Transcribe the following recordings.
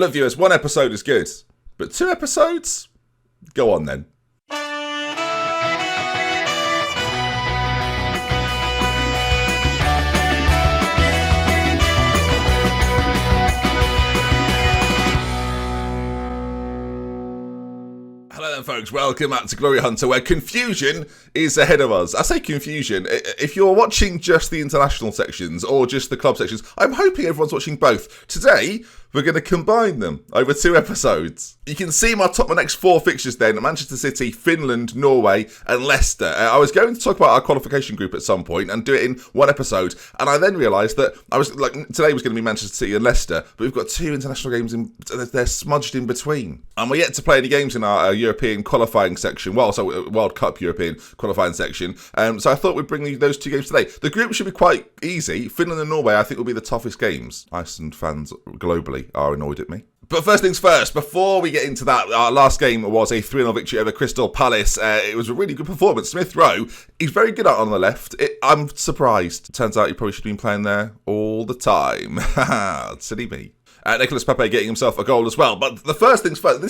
Look, viewers, 1 episode is good, but 2 episodes? Go on then. Hello then folks, welcome back to Glory Hunter, where confusion is ahead of us. I say confusion, if you're watching just the international sections or just the club sections, I'm hoping everyone's watching both. Today, we're going to combine them over 2 episodes. You can see my next 4 fixtures then: Manchester City, Finland, Norway and Leicester. I was going to talk about our qualification group at some point and do it in 1 episode, and I then realised that today was going to be Manchester City and Leicester, but we've got 2 international games, they're smudged in between. And we're yet to play any games in our European qualifying section, World Cup European qualifying section, so I thought we'd bring those 2 games today. The group should be quite easy. Finland and Norway I think will be the toughest games. Iceland fans globally are annoyed at me. But first things first, before we get into that, our last game was a 3-0 victory over Crystal Palace. It was a really good performance. Smith Rowe, he's very good out on the left. I'm surprised. Turns out he probably should have been playing there all the time. Silly me. Nicolas Pepe getting himself a goal as well. But the first things first,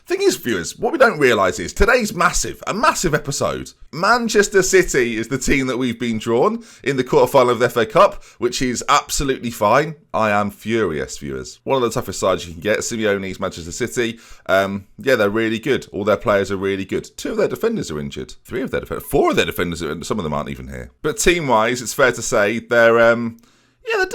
thing is, viewers, what we don't realise is today's a massive episode. Manchester City is the team that we've been drawn in the quarterfinal of the FA Cup, which is absolutely fine. I am furious, viewers. One of the toughest sides you can get, Simeone's Manchester City. They're really good. All their players are really good. 2 of their defenders are injured. 3 of their defenders, 4 of their defenders, some of them aren't even here. But team-wise, it's fair to say they're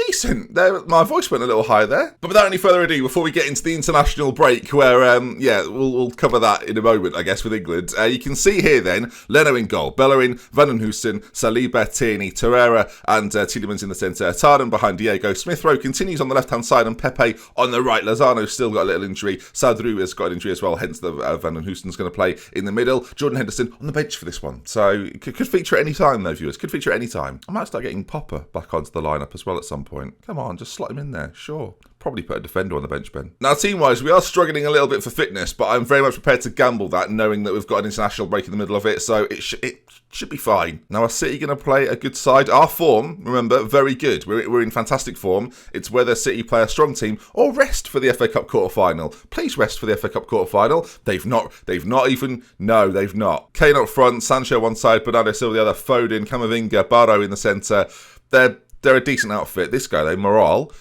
decent. My voice went a little high there. But without any further ado, before we get into the international break, where, we'll cover that in a moment, I guess, with England. You can see here then, Leno in goal, Bellerin, Van den Hoosen, Saliba, Tierney, Torreira, and Tielemans in the centre. Tarden behind Diego. Smith Rowe continues on the left-hand side, and Pepe on the right. Lozano's still got a little injury. Sadru has got an injury as well, hence the Van den Hoosen's going to play in the middle. Jordan Henderson on the bench for this one. So, could feature at any time, though, viewers. Could feature at any time. I might start getting Popper back onto the lineup as well at some point. Come on, just slot him in there, sure. Probably put a defender on the bench, Ben. Now, team-wise, we are struggling a little bit for fitness, but I'm very much prepared to gamble that, knowing that we've got an international break in the middle of it, so it should be fine. Now, are City going to play a good side? Our form, remember, very good. We're in fantastic form. It's whether City play a strong team or rest for the FA Cup quarter-final. Please rest for the FA Cup quarter-final. They've not. No, they've not. Kane up front, Sancho one side, Bernardo Silva the other, Foden, Camavinga, Barrow in the centre. They're a decent outfit. This guy though, Morale,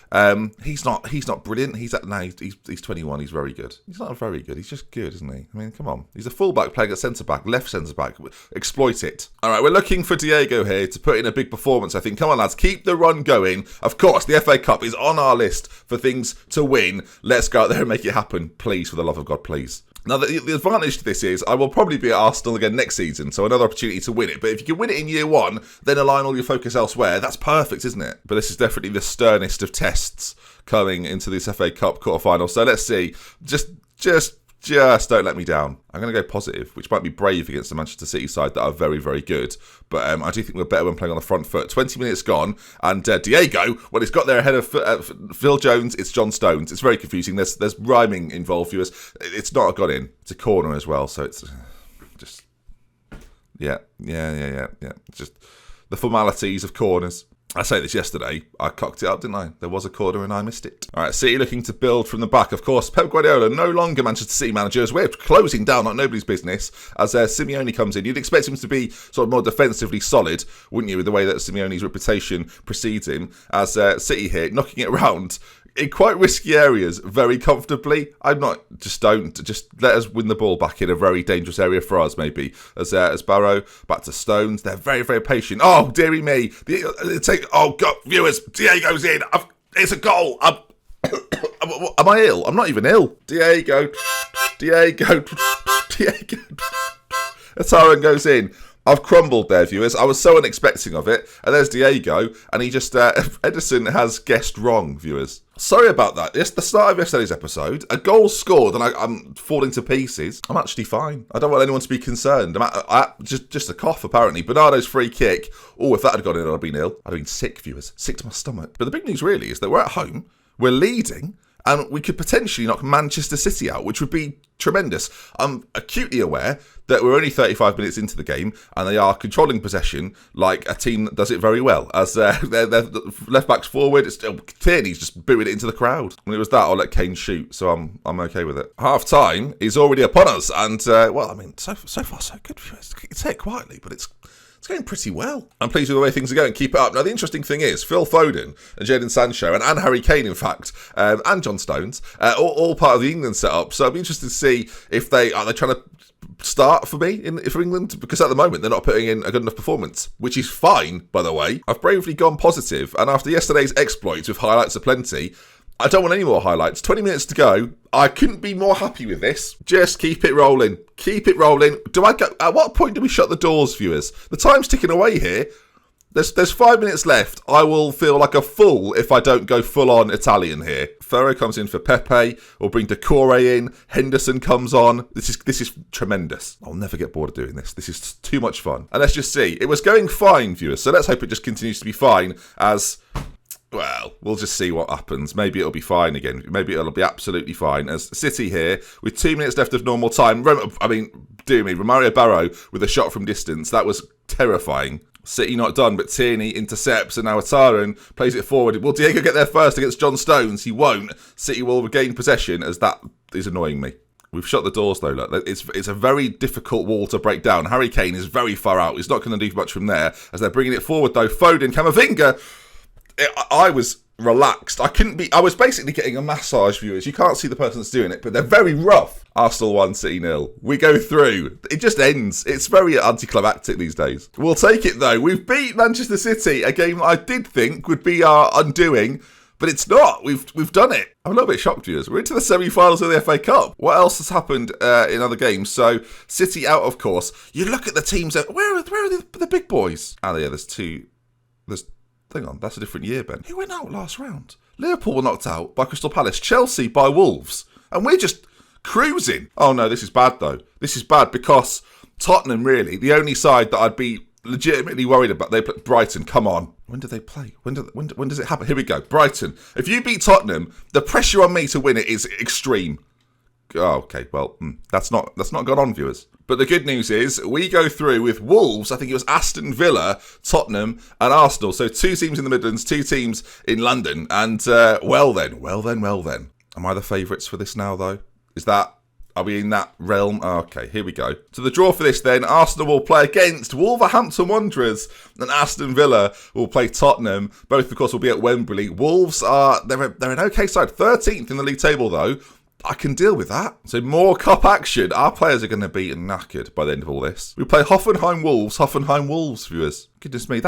he's not brilliant. He's 21. He's very good. He's not very good. He's just good, isn't he? I mean, come on. He's a fullback playing at centre back, left centre back. Exploit it. All right, we're looking for Diego here to put in a big performance. I think. Come on, lads, keep the run going. Of course, the FA Cup is on our list for things to win. Let's go out there and make it happen, please. For the love of God, please. Now, the advantage to this is I will probably be at Arsenal again next season, so another opportunity to win it. But if you can win it in year 1, then align all your focus elsewhere. That's perfect, isn't it? But this is definitely the sternest of tests coming into this FA Cup quarterfinal. So let's see. Just don't let me down. I'm going to go positive, which might be brave against the Manchester City side that are very, very good. But I do think we're better when playing on the front foot. 20 minutes gone, and Diego, well, he's got there ahead of Phil Jones. It's John Stones. It's very confusing. There's rhyming involved, viewers. It's not a got in. It's a corner as well, so it's just... Yeah. It's just the formalities of corners. I say this yesterday, I cocked it up, didn't I? There was a corner and I missed it. All right, City looking to build from the back. Of course, Pep Guardiola, no longer Manchester City managers. We're closing down like nobody's business as Simeone comes in. You'd expect him to be sort of more defensively solid, wouldn't you, with the way that Simeone's reputation precedes him, as City here, knocking it around in quite risky areas very comfortably. Just let us win the ball back in a very dangerous area for us, maybe. As Barrow, back to Stones. They're very, very patient. Oh, dearie me. Oh, God, viewers, Diego's in. It's a goal. Am I ill? I'm not even ill. Diego. Ataran goes in. I've crumbled there, viewers. I was so unexpecting of it. And there's Diego, and he just... Edison has guessed wrong, viewers. Sorry about that. It's the start of yesterday's episode. A goal scored, and I'm falling to pieces. I'm actually fine. I don't want anyone to be concerned. Just a cough, apparently. Bernardo's free kick. Oh, if that had gone in, I'd have been ill. I'd have been sick, viewers. Sick to my stomach. But the big news really is that we're at home. We're leading. And we could potentially knock Manchester City out, which would be tremendous. I'm acutely aware that we're only 35 minutes into the game and they are controlling possession like a team that does it very well. As their left back's forward, Tierney's just booting it into the crowd. When it was that, I'll let Kane shoot, so I'm okay with it. Half time is already upon us, and so far so good. Say it quietly, but it's going pretty well. I'm pleased with the way things are going. Keep it up. Now, the interesting thing is, Phil Foden and Jadon Sancho and Harry Kane, in fact, and John Stones, all part of the England setup. So I'll be interested to see if are they trying to start for me for England, because at the moment they're not putting in a good enough performance, which is fine, by the way. I've bravely gone positive, and after yesterday's exploits with highlights aplenty, I don't want any more highlights. 20 minutes to go. I couldn't be more happy with this. Just keep it rolling. Keep it rolling. At what point do we shut the doors, viewers? The time's ticking away here. There's 5 minutes left. I will feel like a fool if I don't go full-on Italian here. Ferro comes in for Pepe. We'll bring Decore in. Henderson comes on. This is tremendous. I'll never get bored of doing this. This is too much fun. And let's just see. It was going fine, viewers. So let's hope it just continues to be fine as... Well, we'll just see what happens. Maybe it'll be fine again. Maybe it'll be absolutely fine. As City here, with 2 minutes left of normal time. Romario Barrow with a shot from distance. That was terrifying. City not done, but Tierney intercepts, and now Ataran plays it forward. Will Diego get there first against John Stones? He won't. City will regain possession, as that is annoying me. We've shut the doors, though. Look, it's a very difficult wall to break down. Harry Kane is very far out. He's not going to do much from there, as they're bringing it forward, though. Foden, Camavinga... I was relaxed. I was basically getting a massage, viewers. You can't see the person that's doing it, but they're very rough. Arsenal 1, City 0. We go through. It just ends. It's very anticlimactic these days. We'll take it, though. We've beat Manchester City, a game I did think would be our undoing, but it's not. We've done it. I'm a little bit shocked, viewers. We're into the semi-finals of the FA Cup. What else has happened in other games? So, City out, of course. You look at the teams. Where are the big boys? Oh, yeah, there's two. Hang on, that's a different year, Ben. Who went out last round? Liverpool were knocked out by Crystal Palace. Chelsea by Wolves. And we're just cruising. Oh no, this is bad though. This is bad because Tottenham, really, the only side that I'd be legitimately worried about. They play Brighton. Come on. When do they play? When does it happen? Here we go. Brighton. If you beat Tottenham, the pressure on me to win it is extreme. Oh, okay, well, that's not gone on, viewers. But the good news is, we go through with Wolves, I think it was Aston Villa, Tottenham, and Arsenal. So 2 teams in the Midlands, 2 teams in London. And, well then. Am I the favourites for this now, though? Are we in that realm? Oh, okay, here we go. So the draw for this then, Arsenal will play against Wolverhampton Wanderers, and Aston Villa will play Tottenham. Both, of course, will be at Wembley. Wolves they're an okay side. 13th in the league table, though. I can deal with that. So more cup action. Our players are going to be knackered by the end of all this. We play Hoffenheim Wolves, viewers. Goodness me,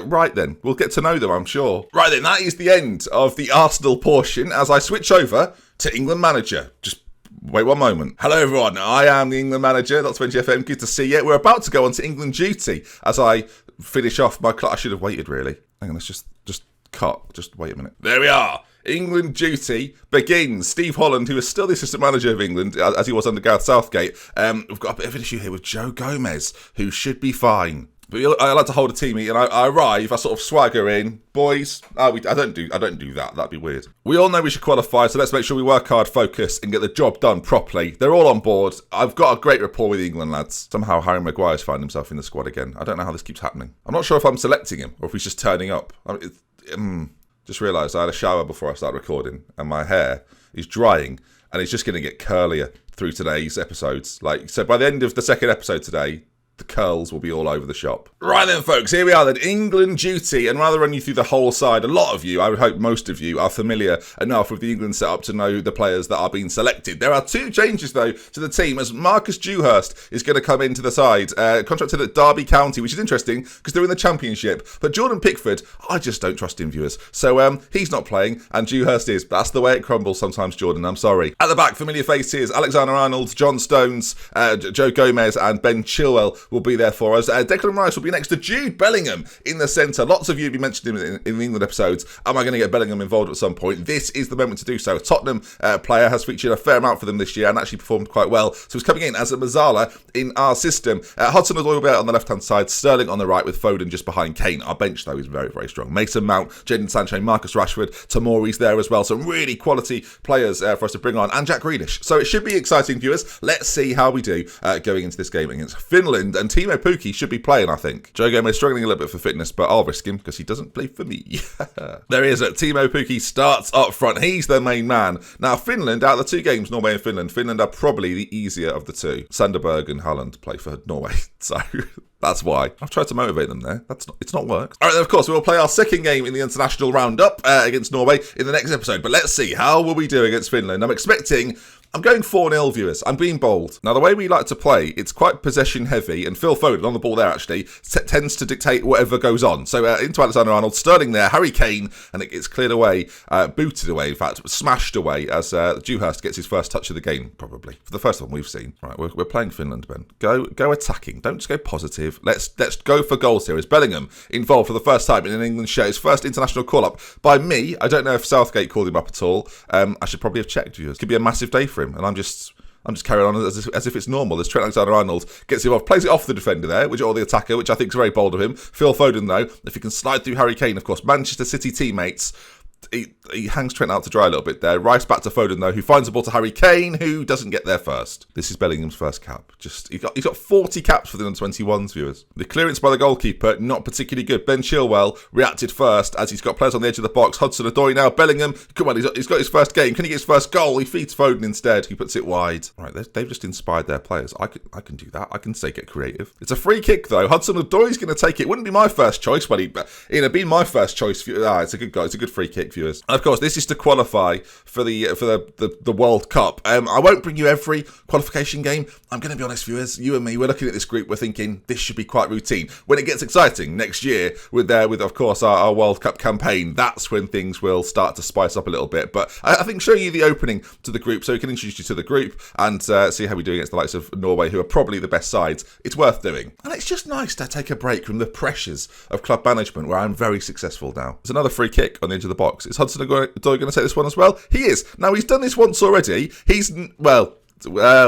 right then. We'll get to know them, I'm sure. Right then, that is the end of the Arsenal portion as I switch over to England Manager. Just wait one moment. Hello everyone, I am the England Manager, DoctorBenjyFM. Good to see you. We're about to go on to England duty as I finish off my I should have waited, really. Hang on, let's just cut. Just wait a minute. There we are. England duty begins. Steve Holland, who is still the assistant manager of England, as he was under Gareth Southgate. We've got a bit of an issue here with Joe Gomez, who should be fine. But I like to hold a team meeting, and I arrive, I sort of swagger in. Boys, I don't do that. That'd be weird. We all know we should qualify, so let's make sure we work hard, focus, and get the job done properly. They're all on board. I've got a great rapport with the England lads. Somehow Harry Maguire's found himself in the squad again. I don't know how this keeps happening. I'm not sure if I'm selecting him, or if he's just turning up. Just realised I had a shower before I started recording, and my hair is drying, and it's just going to get curlier through today's episodes. So by the end of the second episode today, the curls will be all over the shop. Right then, folks, here we are then. England duty, and rather run you through the whole side. A lot of you, I would hope most of you, are familiar enough with the England setup to know the players that are being selected. There are 2 changes, though, to the team, as Marcus Dewhurst is going to come into the side. Contracted at Derby County, which is interesting, because they're in the Championship. But Jordan Pickford, I just don't trust him, viewers. So he's not playing, and Dewhurst is. That's the way it crumbles sometimes, Jordan. I'm sorry. At the back, familiar faces, Alexander-Arnold, John Stones, Joe Gomez, and Ben Chilwell will be there for us. Declan Rice will be next to Jude Bellingham in the centre. Lots of you have been mentioning him in the England episodes. Am I going to get Bellingham involved at some point? This is the moment to do so. A Tottenham player has featured a fair amount for them this year and actually performed quite well. So he's coming in as a Mazzala in our system. Hudson-Odoi will be out on the left-hand side, Sterling on the right with Foden just behind Kane. Our bench, though, is very, very strong. Mason Mount, Jadon Sancho, Marcus Rashford, Tomori's there as well. Some really quality players for us to bring on, and Jack Grealish. So it should be exciting, viewers. Let's see how we do going into this game against Finland. And Timo Pukki should be playing, I think. Joe Gomez struggling a little bit for fitness, but I'll risk him because he doesn't play for me. There he is. Timo Pukki starts up front. He's the main man. Now, Finland, out of the two games, Norway and Finland are probably the easier of the two. Sanderberg and Haaland play for Norway, so that's why. I've tried to motivate them there. It's not worked. All right, then, of course, we will play our second game in the international roundup against Norway in the next episode. But let's see, how will we do against Finland? I'm going 4-0, viewers. I'm being bold. Now, the way we like to play, it's quite possession heavy, and Phil Foden on the ball there, actually, tends to dictate whatever goes on. So into Alexander-Arnold, Sterling there, Harry Kane, and it gets cleared away, booted away, in fact, smashed away as Dewhurst gets his first touch of the game, probably. For the first one we've seen. Right, we're playing Finland, Ben. Go attacking. Don't just go positive. Let's go for goals here. Is Bellingham involved for the first time in an England shirt? His first international call-up by me. I don't know if Southgate called him up at all. I should probably have checked, viewers. Could be a massive day for him, and I'm just carrying on as if it's normal. As Trent Alexander-Arnold gets involved, plays it off the defender there, or the attacker, which I think is very bold of him. Phil Foden, though, if he can slide through Harry Kane, of course, Manchester City teammates. He hangs Trent out to dry a little bit there. Rice back to Foden, though, who finds the ball to Harry Kane, who doesn't get there first. This is Bellingham's first cap. He's got 40 caps for the under-21s, viewers. The clearance by the goalkeeper, not particularly good. Ben Chilwell reacted first as he's got players on the edge of the box. Hudson-Odoi now. Bellingham, come on, he's got his first game. Can he get his first goal? He feeds Foden instead, who puts it wide. All right, they've just inspired their players. I can do that. I can say get creative. It's a free kick, though. Hudson-Odoi's going to take it. Wouldn't be my first choice, but it'd be my first choice. It's a good guy. It's a good free kick, viewers. And of course, this is to qualify for the World Cup. I won't bring you every qualification game. I'm going to be honest, viewers. You and me, we're looking at this group. We're thinking this should be quite routine. When it gets exciting next year with of course our World Cup campaign, that's when things will start to spice up a little bit. But I think showing you the opening to the group, so we can introduce you to the group and see how we do against the likes of Norway, who are probably the best sides. It's worth doing, and it's just nice to take a break from the pressures of club management, where I'm very successful now. There's another free kick on the edge of the box. Is Hudson-Odoi going to take this one as well? He is. Now, he's done this once already. Well,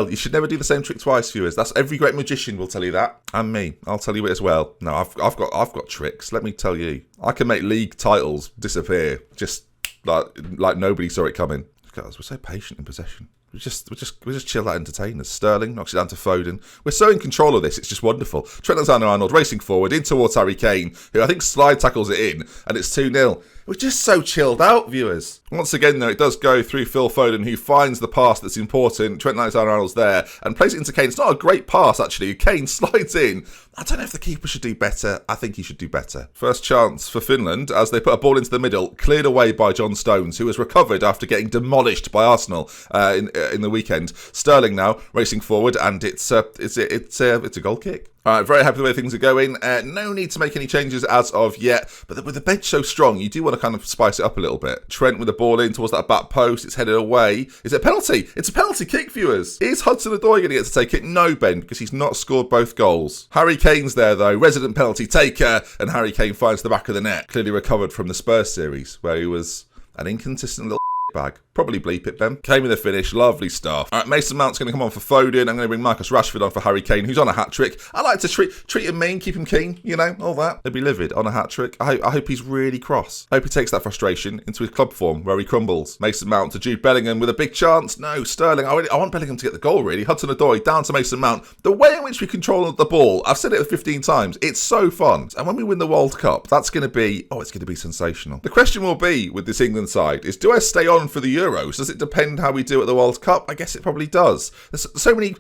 you should never do the same trick twice, viewers. That's every great magician will tell you that. And me. I'll tell you it as well. No, I've got tricks. Let me tell you. I can make league titles disappear just like nobody saw it coming. Guys, we're so patient in possession. We just chill out entertainers. Sterling knocks it down to Foden. We're so in control of this, it's just wonderful. Trent Alexander-Arnold racing forward in towards Harry Kane, who I think slide tackles it in, and it's 2-0. We're just so chilled out, viewers. Once again, though, it does go through Phil Foden, who finds the pass that's important. Trent Alexander-Arnold's there and plays it into Kane. It's not a great pass, actually. Kane slides in. I don't know if the keeper should do better. I think he should do better. First chance for Finland as they put a ball into the middle, cleared away by John Stones, who has recovered after getting demolished by Arsenal in the weekend. Sterling now racing forward, and it's a goal kick. All right, very happy with the way things are going. No need to make any changes as of yet, but with the bench so strong, you do want to kind of spice it up a little bit. Trent with the ball in towards that back post. It's headed away. Is it a penalty? It's a penalty kick, viewers. Is Hudson-Odoi going to get to take it? No, Ben, because he's not scored both goals. Harry Kane's there, though. Resident penalty taker, and Harry Kane finds the back of the net. Clearly recovered from the Spurs series, where he was an inconsistent little bag. Probably bleep it, Ben. Came with a finish. Lovely stuff. All right, Mason Mount's going to come on for Foden. I'm going to bring Marcus Rashford on for Harry Kane, who's on a hat-trick. I like to treat him mean, keep him keen, all that. They'd be livid on a hat-trick. I hope he's really cross. I hope he takes that frustration into his club form, where he crumbles. Mason Mount to Jude Bellingham with a big chance. No, Sterling. I want Bellingham to get the goal, really. Hudson-Odoi down to Mason Mount. The way in which we control the ball, I've said it 15 times, it's so fun. And when we win the World Cup, it's going to be sensational. The question will be, with this England side, is do I stay on for the Euros? Does it depend how we do at the World Cup? I guess it probably does. There's so many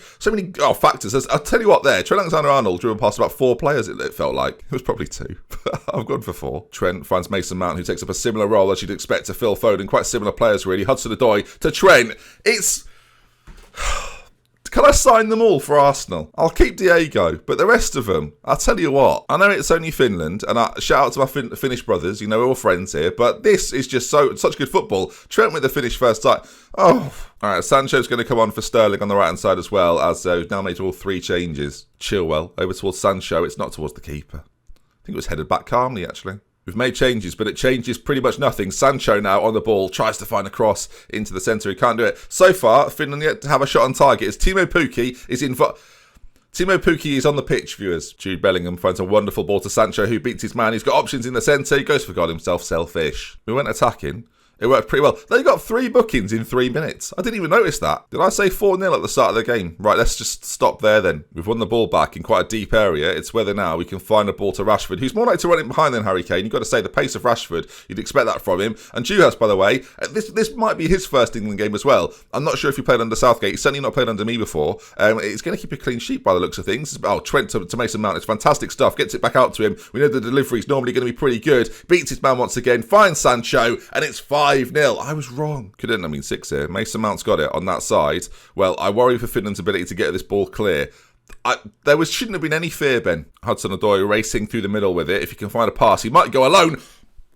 factors. I'll tell you what there. Trent Alexander-Arnold drew past about 4 players, it felt like. It was probably 2. I've gone for 4. Trent finds Mason Mount, who takes up a similar role as you'd expect to Phil Foden. Quite similar players, really. Hudson-Odoi to Trent. It's... Can Can I sign them all for Arsenal? I'll keep Diego, but the rest of them, I'll tell you what. I know it's only Finland, and shout out to my Finnish brothers. You know, we're all friends here, but this is just such good football. Trent with the finish first time. Oh, all right. Sancho's going to come on for Sterling on the right hand side as well, as we've now made all 3 changes. Chilwell over towards Sancho. It's not towards the keeper. I think it was headed back calmly, actually. We've made changes, but it changes pretty much nothing. Sancho now on the ball, tries to find a cross into the centre. He can't do it. So far, Finland yet to have a shot on target. As Timo Pukki is on the pitch, viewers. Jude Bellingham finds a wonderful ball to Sancho, who beats his man. He's got options in the centre. He goes for God himself, selfish. We went attacking. It worked pretty well. They got 3 bookings in 3 minutes. I didn't even notice that. Did I say 4-0 at the start of the game? Right, let's just stop there then. We've won the ball back in quite a deep area. It's whether now we can find a ball to Rashford, who's more likely to run it behind than Harry Kane. You've got to say the pace of Rashford, you'd expect that from him. And Juhas, by the way, this might be his first England game as well. I'm not sure if he played under Southgate. He's certainly not played under me before. It's going to keep a clean sheet by the looks of things. Oh, Trent to Mason Mount. It's fantastic stuff. Gets it back out to him. We know the delivery is normally going to be pretty good. Beats his man once again. Finds Sancho. And it's 5-0. I was wrong. 6 here. Mason Mount's got it on that side. Well, I worry for Finland's ability to get this ball clear. Shouldn't have been any fear, Ben. Hudson-Odoi racing through the middle with it. If he can find a pass, he might go alone.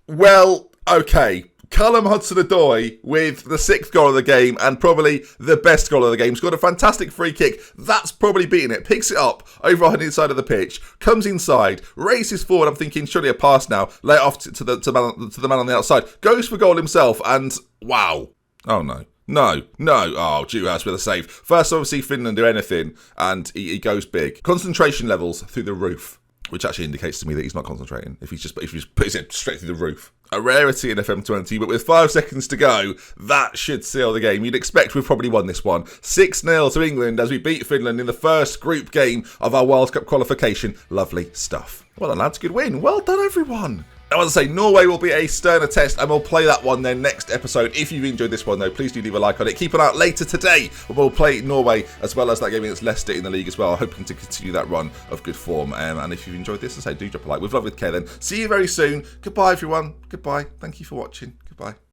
Well, okay. Callum Hudson-Odoi with the 6th goal of the game and probably the best goal of the game. Scored a fantastic free kick. That's probably beating it. Picks it up over on the inside of the pitch. Comes inside. Races forward. I'm thinking surely a pass now. Lay it off to the man on the outside. Goes for goal himself and wow. Oh no. No. Oh, Juhas with a save. First, obviously, Finland do anything and he goes big. Concentration levels through the roof. Which actually indicates to me that he's not concentrating. If he just puts it straight through the roof. A rarity in FM20, but with 5 seconds to go, that should seal the game. You'd expect we've probably won this one. 6-0 to England as we beat Finland in the first group game of our World Cup qualification. Lovely stuff. Well done, lads. Good win. Well done, everyone. Now, as I say, Norway will be a sterner test, and we'll play that one then next episode. If you've enjoyed this one, though, please do leave a like on it. Keep an eye out later today, when we'll play Norway, as well as that game against Leicester in the league as well, hoping to continue that run of good form. And if you've enjoyed this, as I say, do drop a like. With love, with care then. See you very soon. Goodbye, everyone. Goodbye. Thank you for watching. Goodbye.